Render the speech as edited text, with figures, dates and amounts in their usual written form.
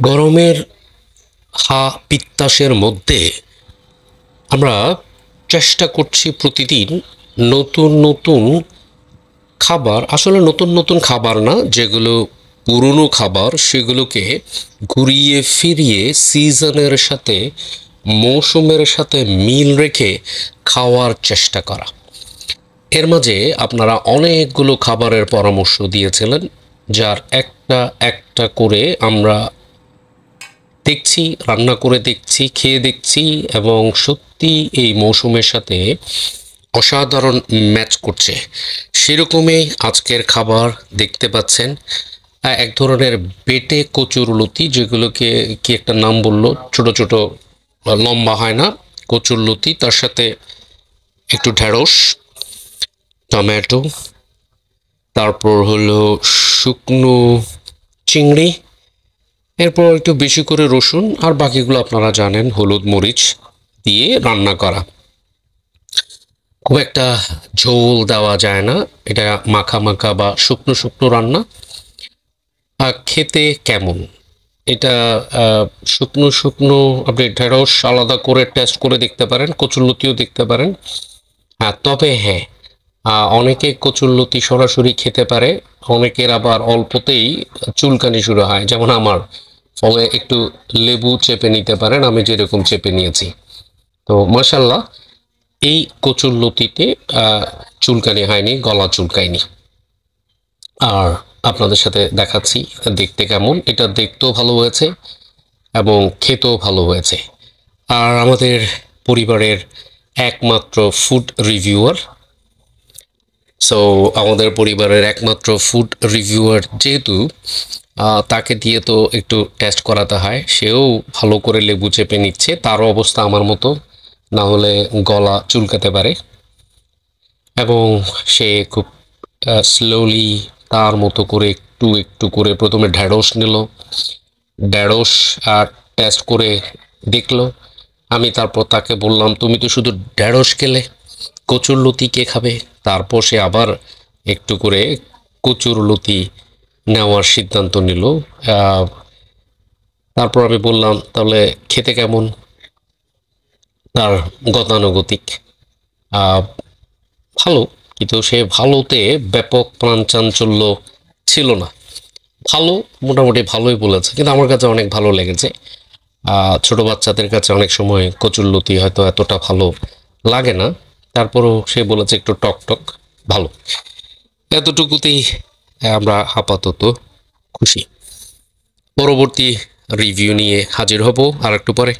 গরমের পিত্তাসের মধ্যে আমরা চেষ্টা করছি প্রতিদিন নতুন নতুন খাবার, আসলে নতুন নতুন খাবার না, যেগুলো পুরনো খাবার সেগুলোকে ঘুরিয়ে ফিরিয়ে সিজনের সাথে, মৌসুমের সাথে মিল রেখে খাওয়ার চেষ্টা করা। এর মাঝে আপনারা অনেকগুলো খাবারের পরামর্শ দিয়েছিলেন, যার একটা একটা করে আমরা দেখছি, রান্না করে দেখছি, খেয়ে দেখছি, এবং সত্যি এই মৌসুমের সাথে অসাধারণ ম্যাচ করছে। সেরকমই আজকের খাবার দেখতে পাচ্ছেন, এক ধরনের বেটে কচুরলতি, যেগুলোকে কি একটা নাম বললো, ছোট ছোট লম্বা হয় না, কচুরলতি, তার সাথে একটু ঢেঁড়স, টমেটো, তারপর হলো শুকনো চিংড়ি, এরপর একটু বেশি করে রসুন, আর বাকিগুলো আপনারা জানেন, হলুদ মরিচ দিয়ে রান্না করা। খুব একটা ঝোল দেওয়া যায় না, এটা মাখা মাখা বা শুকনো শুকনো রান্না। খেতে কেমন এটা? শুকনো শুকনো আপনি ঢেঁড়স আলাদা করে টেস্ট করে দেখতে পারেন, কচুরলতিও দেখতে পারেন। তবে হ্যাঁ, অনেকে কচুরলতি সরাসরি খেতে পারে, অনেকের আবার অল্পতেই চুলকানি শুরু হয়, যেমন আমার। ফলে একটু লেবু চেপে নিতে পারেন, আমি যেরকম চেপে নিয়েছি। তো মাশাল্লাহ, এই কচুরলতিতে চুলকানি হয়নি, গলা চুলকায়নি। আর আপনাদের সাথে দেখাচ্ছি দেখতে কেমন। এটা দেখতেও ভালো হয়েছে এবং খেতেও ভালো হয়েছে। আর আমাদের পরিবারের একমাত্র ফুড রিভিউয়ার, সো আমাদের পরিবারের একমাত্র ফুড রিভিউয়ার যেহেতু, তাকে দিয়ে তো একটু টেস্ট করাতে হয়। সেও ভালো করে লেবু চেপে নিচ্ছে, তারও অবস্থা আমার মতো, না হলে গলা চুলকাতে পারে। এবং সে খুব স্লোলি তার মতো করে একটু একটু করে প্রথমে ঢেঁড়স নিল, ঢেঁড়স আর টেস্ট করে দেখলো। আমি তারপর তাকে বললাম, তুমি তো শুধু ঢেঁড়স খেলে, কচুরলতি কে খাবে? তারপর সে আবার একটু করে কচুরলতি নেওয়ার সিদ্ধান্ত নিল। তারপর আমি বললাম, তাহলে খেতে কেমন? তার গতানুগতিক ভালো, কিন্তু সে ভালোতে ব্যাপক প্রাণচাঞ্চল্য ছিল না। ভালো, মোটামুটি ভালোই বলেছে, কিন্তু আমার কাছে অনেক ভালো লেগেছে। ছোট বাচ্চাদের কাছে অনেক সময় কচুরলতি হয়তো এতটা ভালো লাগে না, তারপরও সে বলেছে একটু টক টক, ভালো। এতটুকুতেই আমরা আপাতত খুশি। পরবর্তী রিভিউ নিয়ে হাজির হব আর একটু পরে।